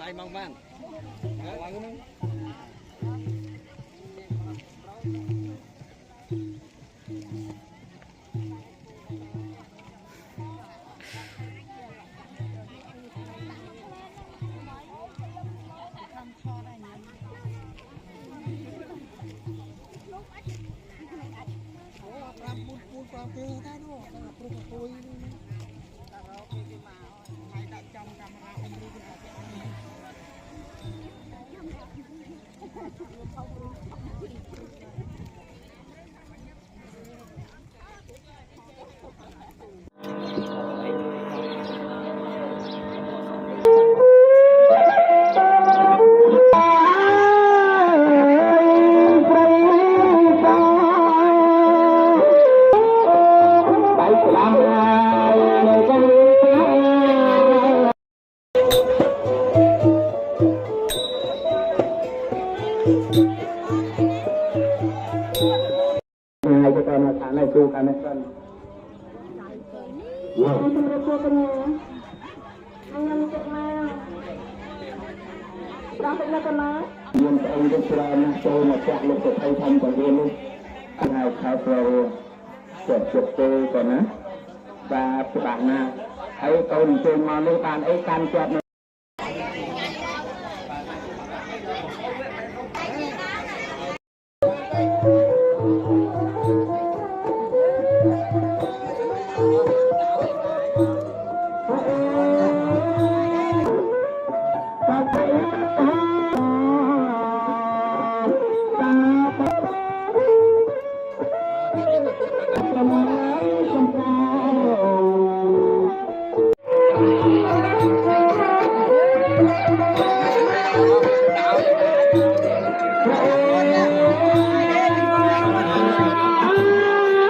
đai mong ban này chú cái này cần nhưng ông rất là tôi mà chọn lúc thấy thăm còn viên luôn anh hai khai rồi chụp chụp tôi còn á và bạn thấy tôi chơi mà lúc bạn ấy can chọn